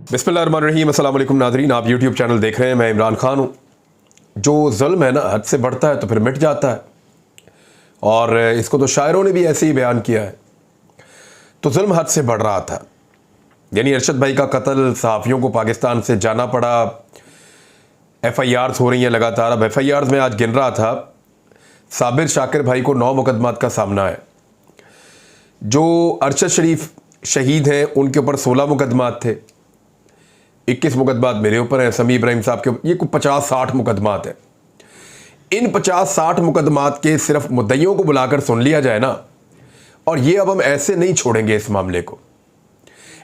बिस्मिल्लाहिर्रहमानिर्रहीम, अस्सलाम वालेकुम नाज़रीन। आप यूट्यूब चैनल देख रहे हैं, मैं इमरान खान हूँ। जो ज़ुल्म है ना, हद से बढ़ता है तो फिर मिट जाता है, और इसको तो शायरों ने भी ऐसे ही बयान किया है। तो ज़ुल्म हद से बढ़ रहा था, यानी अरशद भाई का कत्ल, सहाफ़ियों को पाकिस्तान से जाना पड़ा, FIRs हो रही हैं लगातार। अब FIRs में आज गिन रहा था, साबिर शाकिर भाई को 9 मुकदमात का सामना है। जो अरशद शरीफ शहीद हैं उनके ऊपर 16 मुकदमात थे, 21 मुकदमात मेरे ऊपर हैं, समी इब्राहिम साहब के ऊपर। ये कुछ 50-60 मुकदमात हैं। इन 50-60 मुकदमात के सिर्फ मुद्दइयों को बुलाकर सुन लिया जाए ना, और ये अब हम ऐसे नहीं छोड़ेंगे इस मामले को।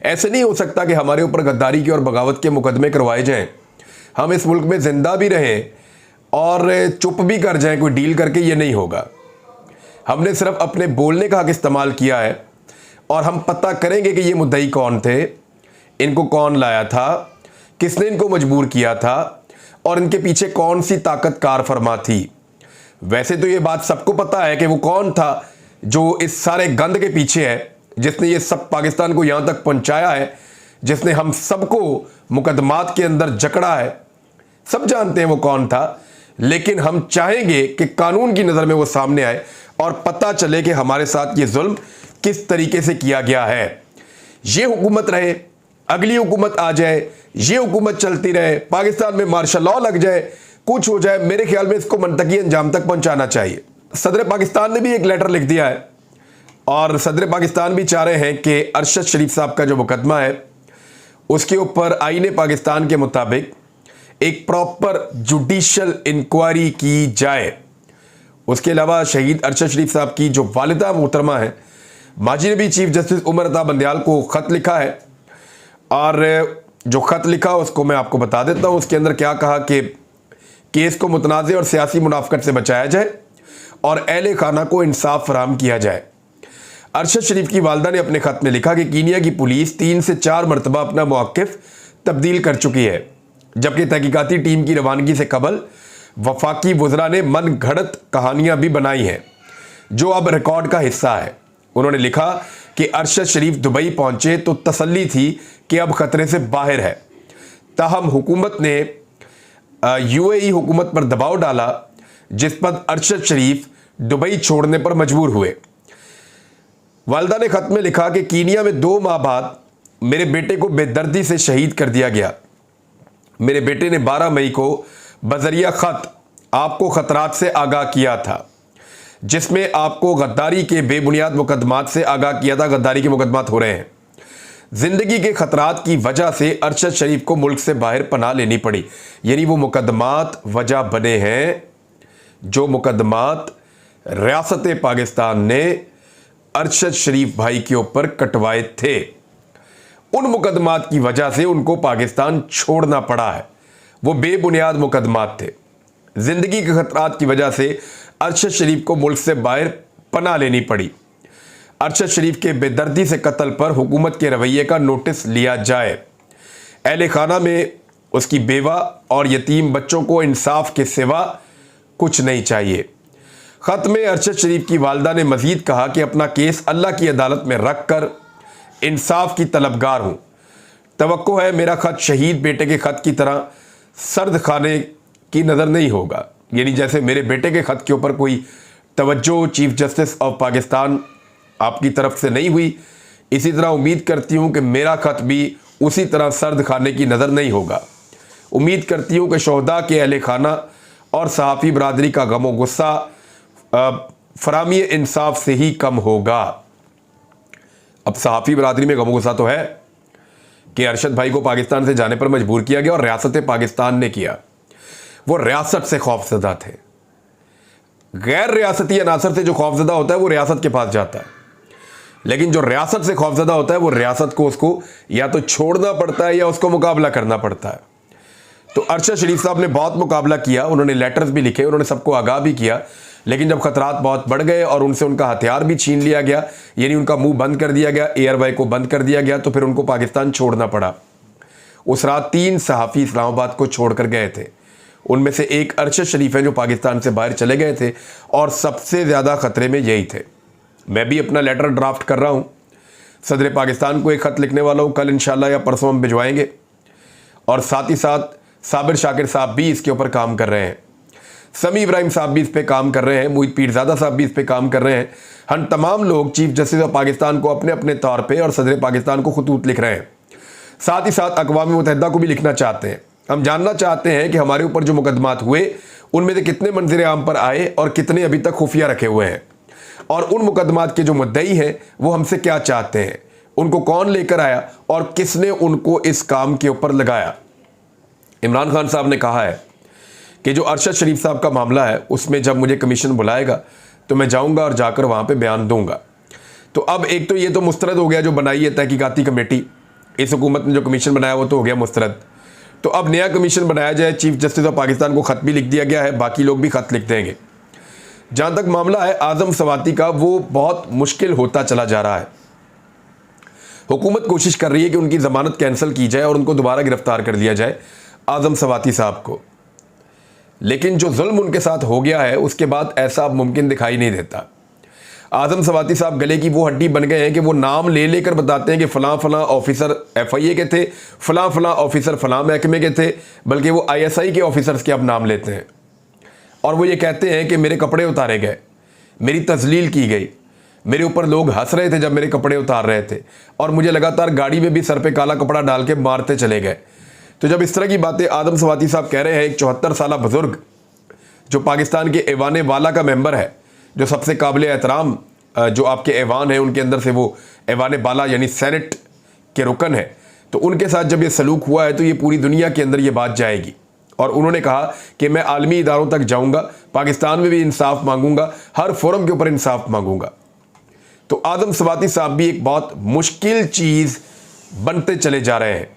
ऐसे नहीं हो सकता कि हमारे ऊपर गद्दारी के और बगावत के मुकदमे करवाए जाएं, हम इस मुल्क में ज़िंदा भी रहें और चुप भी कर जाएं कोई डील करके। ये नहीं होगा। हमने सिर्फ अपने बोलने का हक इस्तेमाल किया है, और हम पता करेंगे कि ये मुद्दई कौन थे, इनको कौन लाया था, किसने इनको मजबूर किया था, और इनके पीछे कौन सी ताकत कार फरमा थी। वैसे तो ये बात सबको पता है कि वो कौन था जो इस सारे गंद के पीछे है, जिसने ये सब पाकिस्तान को यहाँ तक पहुँचाया है, जिसने हम सबको मुकदमात के अंदर जकड़ा है। सब जानते हैं वो कौन था, लेकिन हम चाहेंगे कि कानून की नज़र में वो सामने आए और पता चले कि हमारे साथ ये जुल्म किस तरीके से किया गया है। ये हुकूमत रहे, अगली हुकूमत आ जाए, ये हुकूमत चलती रहे, पाकिस्तान में मार्शल लॉ लग जाए, कुछ हो जाए, मेरे ख्याल में इसको मंतकी अंजाम तक पहुंचाना चाहिए। सदर पाकिस्तान ने भी एक लेटर लिख दिया है, और सदर पाकिस्तान भी चाह रहे हैं कि अरशद शरीफ साहब का जो मुकदमा है उसके ऊपर आईने पाकिस्तान के मुताबिक एक प्रॉपर जुडिशल इंक्वायरी की जाए। उसके अलावा शहीद अरशद शरीफ साहब की जो वालिदा मोहतरमा है, माजी ने भी चीफ जस्टिस उमर अता बंदयाल को ख़त लिखा है, और जो ख़त लिखा उसको मैं आपको बता देता हूँ। उसके अंदर क्या कहा कि केस को मुतनाज़ और सियासी मुनाफकत से बचाया जाए और अहले खाना को इंसाफ फराहम किया जाए। अरशद शरीफ की वालदा ने अपने ख़त में लिखा कि कीनिया की पुलिस 3 से 4 मरतबा अपना मौक़िफ़ तब्दील कर चुकी है, जबकि तहकीकाती टीम की रवानगी से कबल वफाकी वज़रा ने मन घड़त कहानियाँ भी बनाई हैं जो अब रिकॉर्ड का हिस्सा है। उन्होंने लिखा कि अरशद शरीफ दुबई पहुंचे तो तसल्ली थी कि अब खतरे से बाहर है, ताहम हुकूमत ने UAE हुकूमत पर दबाव डाला, जिस पर अरशद शरीफ दुबई छोड़ने पर मजबूर हुए। वालदा ने खत में लिखा कि कीनिया में 2 माह बाद मेरे बेटे को बेदर्दी से शहीद कर दिया गया। मेरे बेटे ने 12 मई को बजरिया खत आपको खतरात से आगाह किया था, जिसमें आपको गद्दारी के बेबुनियाद मुकदमात से आगाह किया था। गद्दारी के मुकदमात हो रहे हैं। ज़िंदगी के ख़तरात की वजह से अरशद शरीफ को मुल्क से बाहर पनाह लेनी पड़ी। यानी वो मुकदमात वजह बने हैं जो मुकदमात रियासत पाकिस्तान ने अरशद शरीफ भाई के ऊपर कटवाए थे। उन मुकदमात की वजह से उनको पाकिस्तान छोड़ना पड़ा है। वो बेबुनियाद मुकदमात थे। ज़िंदगी के ख़तरात की वजह से अरशद शरीफ को मुल्क से बाहर पनाह लेनी पड़ी। अरशद शरीफ के बेदर्दी से कत्ल पर हुकूमत के रवैये का नोटिस लिया जाए। अहले खाना में उसकी बेवा और यतीम बच्चों को इंसाफ के सिवा कुछ नहीं चाहिए। ख़त में अरशद शरीफ की वालदा ने मज़ीद कहा कि अपना केस अल्लाह की अदालत में रख कर इंसाफ की तलबगार हूँ। तवक्को है मेरा ख़त शहीद बेटे के ख़त की तरह सर्द खाने की नज़र नहीं होगा। यानी जैसे मेरे बेटे के ख़त के ऊपर कोई तवज्जो चीफ जस्टिस ऑफ पाकिस्तान आपकी तरफ से नहीं हुई, इसी तरह उम्मीद करती हूँ कि मेरा ख़त भी उसी तरह सर्द खाने की नज़र नहीं होगा। उम्मीद करती हूँ कि शोहदा के अहले खाना और सहाफ़ी बरादरी का गम व गुस्सा फरामी इंसाफ से ही कम होगा। अब सहाफ़ी बरादरी में गम व गुस्सा तो है कि अरशद भाई को पाकिस्तान से जाने पर मजबूर किया गया, और रियासत पाकिस्तान ने किया। वो रियासत से खौफजदा थे। गैर रियासती अनासर से जो खौफजदा होता है वो रियासत के पास जाता है, लेकिन जो रियासत से खौफजदा होता है वो रियासत को उसको या तो छोड़ना पड़ता है या उसको मुकाबला करना पड़ता है। तो अरशद शरीफ साहब ने बहुत मुकाबला किया, उन्होंने लेटर्स भी लिखे, उन्होंने सबको आगाह भी किया, लेकिन जब ख़तरात बहुत बढ़ गए और उनसे उनका हथियार भी छीन लिया गया, यानी उनका मुंह बंद कर दिया गया, एयरवे को बंद कर दिया गया, तो फिर उनको पाकिस्तान छोड़ना पड़ा। उस रात 3 सहाफ़ी इस्लामाबाद को छोड़कर गए थे। उनमें से एक अरशद शरीफ है जो पाकिस्तान से बाहर चले गए थे, और सबसे ज़्यादा ख़तरे में यही थे। मैं भी अपना लेटर ड्राफ्ट कर रहा हूँ, सदर पाकिस्तान को एक ख़त लिखने वाला हूँ। कल इंशाल्लाह या परसों हम भिजवाएंगे। और साथ ही साथ साबिर शाकिर साहब भी इसके ऊपर काम कर रहे हैं, समी इब्राहिम साहब भी इस पे काम कर रहे हैं, मोहित पीरजादा साहब भी इस पे काम कर रहे हैं। हम तमाम लोग चीफ जस्टिस ऑफ पाकिस्तान को अपने अपने तौर पे और सदर पाकिस्तान को खतूत लिख रहे हैं। साथ ही साथ अक़वाम मुत्तहिदा को भी लिखना चाहते हैं। हम जानना चाहते हैं कि हमारे ऊपर जो मुकदमात हुए उनमें से कितने मंजर आम पर आए और कितने अभी तक खुफिया रखे हुए हैं, और उन मुकदमात के जो मुद्दई हैं वो हमसे क्या चाहते हैं, उनको कौन लेकर आया और किसने उनको इस काम के ऊपर लगाया। इमरान खान साहब ने कहा है कि जो अरशद शरीफ साहब का मामला है उसमें जब मुझे कमीशन बुलाएगा तो मैं जाऊंगा और जाकर वहाँ पे बयान दूंगा। तो अब एक तो ये तो मुस्तरद हो गया जो बनाई है तहकीकाती कमेटी, इस हुकूमत ने जो कमीशन बनाया वो तो हो गया मुस्तरद। तो अब नया कमीशन बनाया जाए, चीफ जस्टिस ऑफ पाकिस्तान को ख़त भी लिख दिया गया है, बाकी लोग भी ख़त लिख देंगे। जहाँ तक मामला है आज़म सवाती का, वो बहुत मुश्किल होता चला जा रहा है। हुकूमत कोशिश कर रही है कि उनकी ज़मानत कैंसिल की जाए और उनको दोबारा गिरफ्तार कर लिया जाए आज़म सवाती साहब को, लेकिन जो जुल्म उनके साथ हो गया है उसके बाद ऐसा अब मुमकिन दिखाई नहीं देता। आज़म सवाती साहब गले की वो हड्डी बन गए हैं कि वो नाम ले लेकर बताते हैं कि फ़लाँ फ़लाँ ऑफिसर FIA के थे, फ़लाँ फ़लाँ ऑफिसर फ़लाँ महकमे के थे, बल्कि वो ISI के ऑफिसर्स के अब नाम लेते हैं। और वो ये कहते हैं कि मेरे कपड़े उतारे गए, मेरी तजलील की गई, मेरे ऊपर लोग हंस रहे थे जब मेरे कपड़े उतार रहे थे, और मुझे लगातार गाड़ी में भी सर पे काला कपड़ा डाल के मारते चले गए। तो जब इस तरह की बातें आज़म सवाती साहब कह रहे हैं, एक 74 साल बुज़ुर्ग जो पाकिस्तान के ऐवान वाला का मेंबर है, जो सबसे काबिल एहतराम जो आपके ऐवान है उनके अंदर से वो ऐवान बाला यानी सेनेट के रुकन है, तो उनके साथ जब ये सलूक हुआ है तो ये पूरी दुनिया के अंदर ये बात जाएगी। और उन्होंने कहा कि मैं आलमी इदारों तक जाऊंगा, पाकिस्तान में भी इंसाफ मांगूंगा, हर फोरम के ऊपर इंसाफ मांगूंगा। तो आज़म सवाती साहब भी एक बहुत मुश्किल चीज़ बनते चले जा रहे हैं।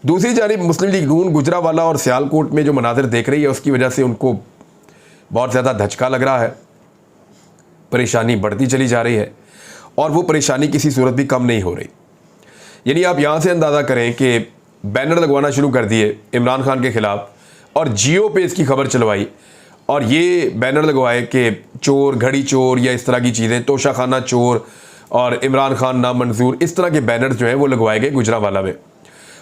दूसरी जानिब मुस्लिम लीग नून गुजरावाला और सियालकोट में जो मनाजिर देख रही है उसकी वजह से उनको बहुत ज़्यादा धचका लग रहा है, परेशानी बढ़ती चली जा रही है, और वो परेशानी किसी सूरत भी कम नहीं हो रही। यानी आप यहाँ से अंदाज़ा करें कि बैनर लगवाना शुरू कर दिए इमरान खान के ख़िलाफ़, और जियो पे इसकी खबर चलवाई, और ये बैनर लगवाए कि चोर, घड़ी चोर या इस तरह की चीज़ें, तोशाखाना चोर और इमरान खान नामंजूर, इस तरह के बैनर जो हैं वो लगवाए गए गुजरावाला में,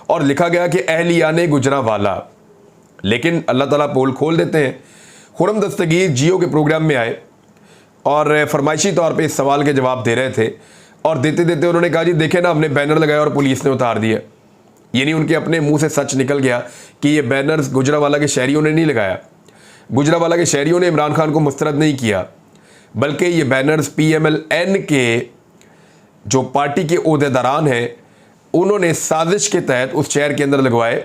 और लिखा गया कि अहलियाने गुजरावाला। लेकिन अल्लाह ताला पोल खोल देते हैं। खुरम दस्तगीर जियो के प्रोग्राम में आए और फरमाइशी तौर पे इस सवाल के जवाब दे रहे थे, और देते देते उन्होंने कहा जी देखें ना, हमने बैनर लगाया और पुलिस ने उतार दिया। यानी उनके अपने मुंह से सच निकल गया कि ये बैनर्स गुजरावाला के शहरियों ने नहीं लगाया, गुजरावाला के शहरियों ने इमरान खान को मुस्तरद नहीं किया, बल्कि ये बैनर्स PMLN के जो पार्टी के ओहदेदारान हैं उन्होंने साजिश के तहत उस शहर के अंदर लगवाए,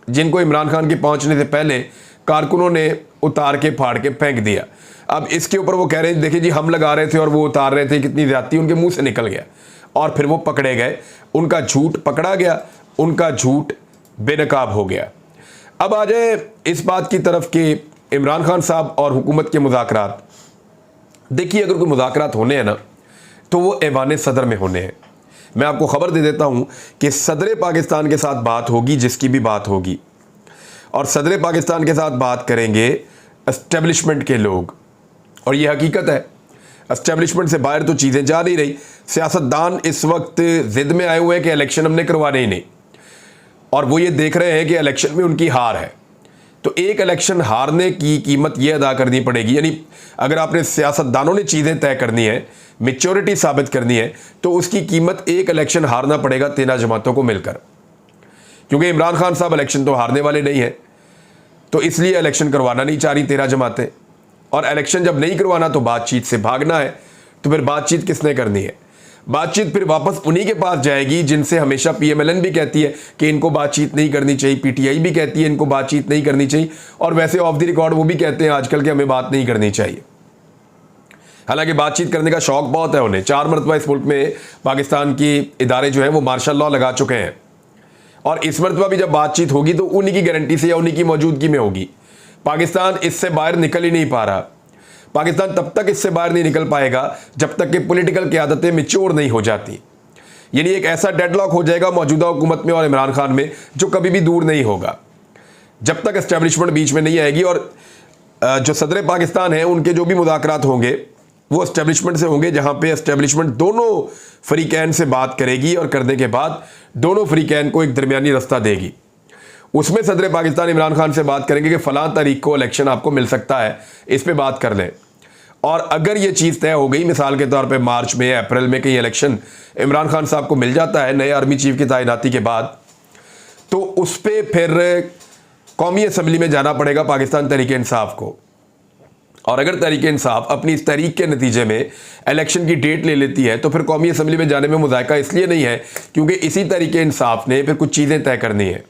जिनको इमरान खान के पहुंचने से पहले कारकुनों ने उतार के फाड़ के फेंक दिया। अब इसके ऊपर वो कह रहे हैं देखिए जी हम लगा रहे थे और वो उतार रहे थे, कितनी ज़्यादती उनके मुंह से निकल गया, और फिर वो पकड़े गए, उनका झूठ पकड़ा गया, उनका झूठ बेनकाब हो गया। अब आ जाए इस बात की तरफ कि इमरान खान साहब और हुकूमत के मुज़ाकरात। देखिए अगर कोई मुज़ाकरात होने हैं ना तो वो ऐवान सदर में होने हैं। मैं आपको ख़बर दे देता हूँ कि सदर पाकिस्तान के साथ बात होगी, जिसकी भी बात होगी, और सदर पाकिस्तान के साथ बात करेंगे एस्टेब्लिशमेंट के लोग, और ये हकीकत है। एस्टेब्लिशमेंट से बाहर तो चीज़ें जा नहीं रही। सियासतदान इस वक्त ज़िद में आए हुए हैं कि इलेक्शन हमने करवाने ही नहीं, और वो ये देख रहे हैं कि इलेक्शन में उनकी हार है, तो एक इलेक्शन हारने की कीमत ये अदा करनी पड़ेगी। यानी अगर आपने सियासतदानों ने चीज़ें तय करनी है, मेच्योरिटी साबित करनी है, तो उसकी कीमत एक इलेक्शन हारना पड़ेगा 13 जमातों को मिलकर, क्योंकि इमरान खान साहब इलेक्शन तो हारने वाले नहीं हैं, तो इसलिए इलेक्शन करवाना नहीं चाह रही 13 जमातें। और इलेक्शन जब नहीं करवाना तो बातचीत से भागना है, तो फिर बातचीत किसने करनी है? बातचीत फिर वापस उन्हीं के पास जाएगी जिनसे हमेशा PMLN भी कहती है कि इनको बातचीत नहीं करनी चाहिए, PTI भी कहती है इनको बातचीत नहीं करनी चाहिए, और वैसे ऑफ द रिकॉर्ड वो भी कहते हैं आजकल कि हमें बात नहीं करनी चाहिए। हालांकि बातचीत करने का शौक बहुत है उन्हें। 4 मरतबा इस मुल्क में पाकिस्तान की इदारे जो हैं वो मार्शल लॉ लगा चुके हैं, और इस मरतबा भी जब बातचीत होगी तो उन्हीं की गारंटी से या उन्हीं की मौजूदगी में होगी। पाकिस्तान इससे बाहर निकल ही नहीं पा रहा। पाकिस्तान तब तक इससे बाहर नहीं निकल पाएगा जब तक कि पॉलिटिकल क़यादतें मैच्योर नहीं हो जाती। यानी एक ऐसा डेडलॉक हो जाएगा मौजूदा हुकूमत में और इमरान खान में जो कभी भी दूर नहीं होगा, जब तक एस्टेब्लिशमेंट बीच में नहीं आएगी। और जो सदर पाकिस्तान है उनके जो भी मुज़ाकरात होंगे वो एस्टेब्लिशमेंट से होंगे, जहाँ पे एस्टेब्लिशमेंट दोनों फ़रीक़ैन से बात करेगी और करने के बाद दोनों फ़रीक़ैन को एक दरमियानी रास्ता देगी। उसमें सदर पाकिस्तान इमरान खान से बात करेंगे कि फ़लाँ तारीख को इलेक्शन आपको मिल सकता है, इस पे बात कर लें। और अगर ये चीज़ तय हो गई, मिसाल के तौर पे मार्च में या अप्रैल में कहीं इलेक्शन इमरान खान साहब को मिल जाता है नए आर्मी चीफ की तैनाती के बाद, तो उस पर फिर कौमी असम्बली में जाना पड़ेगा पाकिस्तान तहरीक इंसाफ को। और अगर तहरीक इंसाफ अपनी इस तहरीक के नतीजे में इलेक्शन की डेट ले लेती है, तो फिर कौमी असम्बली में जाने में मुज़ायका इसलिए नहीं है क्योंकि इसी तहरीक इंसाफ ने फिर कुछ चीज़ें तय करनी है।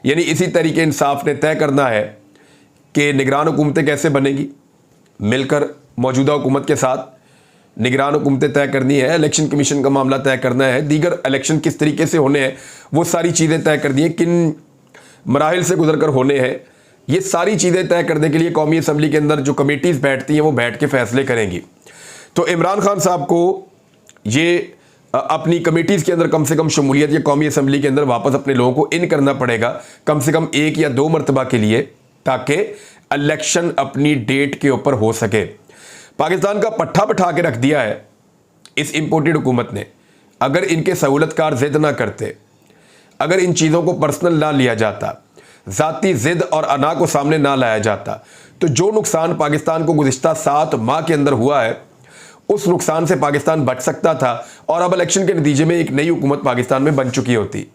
यानी इसी तहरीक इंसाफ ने तय करना है कि निगरान हुकूमतें कैसे बनेगी, मिलकर मौजूदा हुकूमत के साथ निगरान हुकूमतें तय करनी है, इलेक्शन कमीशन का मामला तय करना है, दीगर इलेक्शन किस तरीके से होने हैं वो सारी चीज़ें तय करनी है, किन मराहिल से गुजर कर होने हैं, ये सारी चीज़ें तय करने के लिए कौमी असम्बली के अंदर जो कमेटीज़ बैठती हैं वो बैठ के फैसले करेंगी। तो इमरान खान साहब को ये अपनी कमेटीज़ के अंदर कम से कम शमूलियत या कौमी असम्बली के अंदर वापस अपने लोगों को इन करना पड़ेगा, कम से कम 1 या 2 मरतबा के लिए, ताकि इलेक्शन अपनी डेट के ऊपर हो सके। पाकिस्तान का पट्ठा बिठा के रख दिया है इस इम्पोर्टेड हुकूमत ने। अगर इनके सहूलतकार जिद ना करते, अगर इन चीज़ों को पर्सनल ना लिया जाता, ज़ाती जिद और अना को सामने ना लाया जाता, तो जो नुकसान पाकिस्तान को गुज़िश्ता 7 माह के अंदर हुआ है उस नुकसान से पाकिस्तान बच सकता था और अब इलेक्शन के नतीजे में एक नई हुकूमत पाकिस्तान में बन चुकी होती।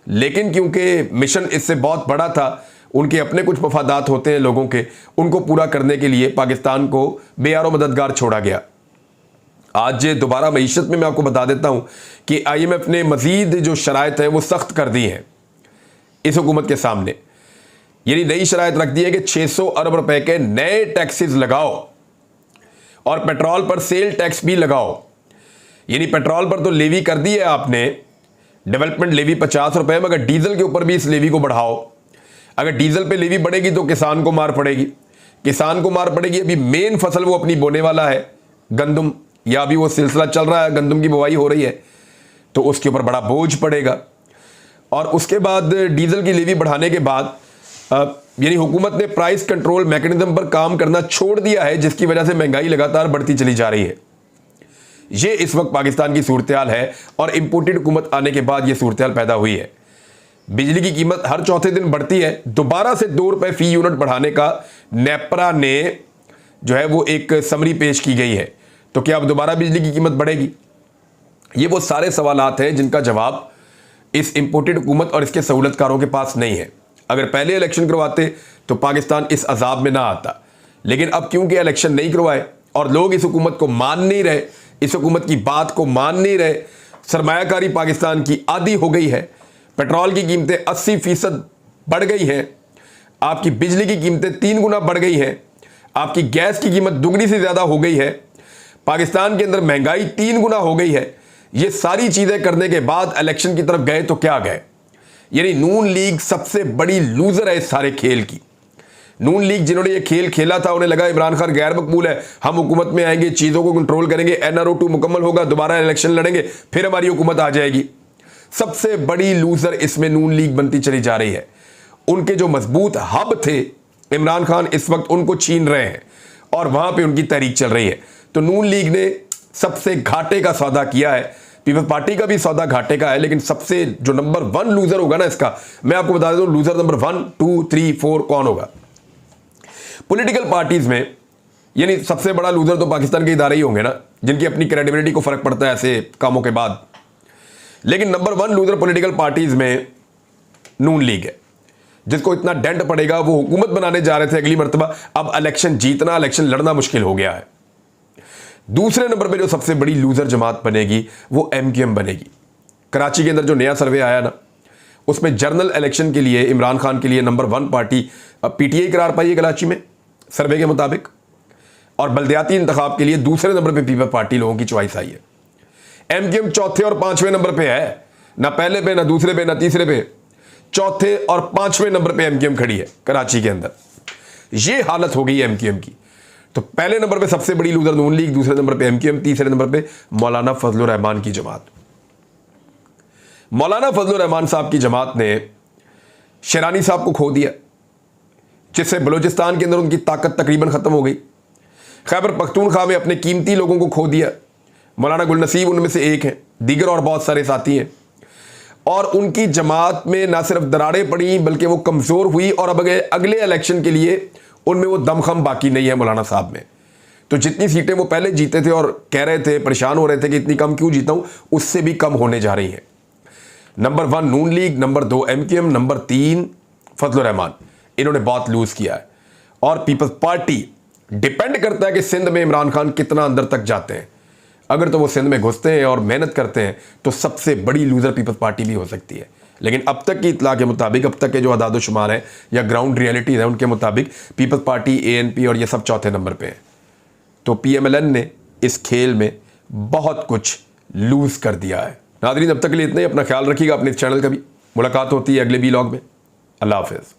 लेकिन क्योंकि मिशन इससे बहुत बड़ा था, उनके अपने कुछ मफादात होते हैं लोगों के, उनको पूरा करने के लिए पाकिस्तान को बेयारो मददगार छोड़ा गया। आज दोबारा मईशत में मैं आपको बता देता हूं कि IMF ने मजीद जो शराइत है वो सख्त कर दी हैं इस हुकूमत के सामने। यानी नई शराइत रख दी है कि 600 अरब रुपए के नए टैक्सेस लगाओ और पेट्रोल पर सेल टैक्स भी लगाओ। यानी पेट्रोल पर तो लेवी कर दी है आपने, डेवलपमेंट लेवी 50 रुपए, मगर डीजल के ऊपर भी इस लेवी को बढ़ाओ। अगर डीजल पे लेवी बढ़ेगी तो किसान को मार पड़ेगी, किसान को मार पड़ेगी। अभी मेन फसल वो अपनी बोने वाला है गंदम, या अभी वो सिलसिला चल रहा है, गंदम की बुवाई हो रही है, तो उसके ऊपर बड़ा बोझ पड़ेगा। और उसके बाद डीजल की लेवी बढ़ाने के बाद यानी हुकूमत ने प्राइस कंट्रोल मैकेनिज्म पर काम करना छोड़ दिया है, जिसकी वजह से महंगाई लगातार बढ़ती चली जा रही है। ये इस वक्त पाकिस्तान की सूरत हाल है और इम्पोर्टेड हुकूमत आने के बाद ये सूरत हाल पैदा हुई है। बिजली की कीमत हर चौथे दिन बढ़ती है। दोबारा से 2 रुपए फी यूनिट बढ़ाने का नेपरा ने जो है वो एक समरी पेश की गई है। तो क्या अब दोबारा बिजली की कीमत बढ़ेगी? ये वो सारे सवालात हैं जिनका जवाब इस इम्पोर्टेड हुकूमत और इसके सहूलतकारों के पास नहीं है। अगर पहले इलेक्शन करवाते तो पाकिस्तान इस अजाब में ना आता, लेकिन अब क्योंकि इलेक्शन नहीं करवाए और लोग इस हुकूमत को मान नहीं रहे, इस हुकूमत की बात को मान नहीं रहे, सरमायाकारी पाकिस्तान की आदी हो गई है। पेट्रोल की कीमतें 80% बढ़ गई हैं, आपकी बिजली की कीमतें 3 गुना बढ़ गई हैं, आपकी गैस की कीमत दुगनी से ज़्यादा हो गई है, पाकिस्तान के अंदर महंगाई 3 गुना हो गई है। ये सारी चीज़ें करने के बाद इलेक्शन की तरफ गए तो क्या गए? यानी नून लीग सबसे बड़ी लूजर है इस सारे खेल की। नून लीग जिन्होंने ये खेल खेला था, उन्हें लगा इमरान खान गैर मकबूल है, हम हुकूमत में आएंगे, चीज़ों को कंट्रोल करेंगे, NRO 2 मुकम्मल होगा, दोबारा इलेक्शन लड़ेंगे, फिर हमारी हुकूमत आ जाएगी। सबसे बड़ी लूजर इसमें नून लीग बनती चली जा रही है। उनके जो मजबूत हब थे इमरान खान इस वक्त उनको छीन रहे हैं और वहां पे उनकी तहरीक चल रही है। तो नून लीग ने सबसे घाटे का सौदा किया है। पीपल्स पार्टी का भी सौदा घाटे का है, लेकिन सबसे जो नंबर 1 लूजर होगा ना इसका, मैं आपको बता दूं लूजर नंबर 1, 2, 3, 4 कौन होगा पॉलिटिकल पार्टीज में। यानी सबसे बड़ा लूजर तो पाकिस्तान के इदारे ही होंगे ना, जिनकी अपनी क्रेडिबिलिटी को फर्क पड़ता है ऐसे कामों के बाद। लेकिन नंबर 1 लूजर पॉलिटिकल पार्टीज में नून लीग है, जिसको इतना डेंट पड़ेगा। वो हुकूमत बनाने जा रहे थे अगली मरतबा, अब इलेक्शन जीतना, इलेक्शन लड़ना मुश्किल हो गया है। दूसरे नंबर पे जो सबसे बड़ी लूजर जमात बनेगी वो MQM बनेगी। कराची के अंदर जो नया सर्वे आया ना, उसमें जनरल इलेक्शन के लिए इमरान खान के लिए नंबर 1 पार्टी PTI करार पाई है कराची में सर्वे के मुताबिक, और बल्दियाती इंतखाब के लिए दूसरे नंबर पे पीपल्स पार्टी लोगों की चॉइस आई है। MQM चौथे और 5वें नंबर पे है, ना पहले पे, ना दूसरे पे, ना तीसरे पे, चौथे और 5वें नंबर पे MQM खड़ी है कराची के अंदर। ये हालत हो गई है MQM की। तो पहले नंबर पे सबसे बड़ी लूजर नून लीग, दूसरे नंबर पे MQM, तीसरे नंबर पे मौलाना फजलुर रहमान की जमात। मौलाना फजलुर रहमान साहब की जमात ने शेरानी साहब को खो दिया, जिससे बलूचिस्तान के अंदर उनकी ताकत तकरीबन खत्म हो गई। खैबर पख्तूनख्वा में अपने कीमती लोगों को खो दिया। मौलाना गुल नसीब उनमें से एक हैं, दीगर और बहुत सारे साथी हैं। और उनकी जमात में ना सिर्फ दरारें पड़ी बल्कि वो कमज़ोर हुई और अब अगले इलेक्शन के लिए उनमें वो दमखम बाकी नहीं है मौलाना साहब में। तो जितनी सीटें वो पहले जीते थे और कह रहे थे, परेशान हो रहे थे कि इतनी कम क्यों जीता हूं, उससे भी कम होने जा रही है। Number 1 Noon League, number 2 MQM, number 3 Fazlur Rahman, इन्होंने बहुत लूज किया है। और पीपल्स पार्टी डिपेंड करता है कि सिंध में इमरान खान कितना अंदर तक जाते हैं। अगर तो वो सिंध में घुसते हैं और मेहनत करते हैं तो सबसे बड़ी लूजर पीपल्स पार्टी भी हो सकती है। लेकिन अब तक की इतला के मुताबिक, अब तक के जो अदाद शुमार हैं या ग्राउंड रियलिटीज है, उनके मुताबिक पीपल्स पार्टी, ANP और ये सब चौथे नंबर पे है। तो PMLN ने इस खेल में बहुत कुछ लूज कर दिया है। नाज़रीन, अब तक के लिए इतना ही। अपना ख्याल रखिएगा, अपने इस चैनल का भी। मुलाकात होती है अगले व्लॉग में। अल्लाह हाफिज़।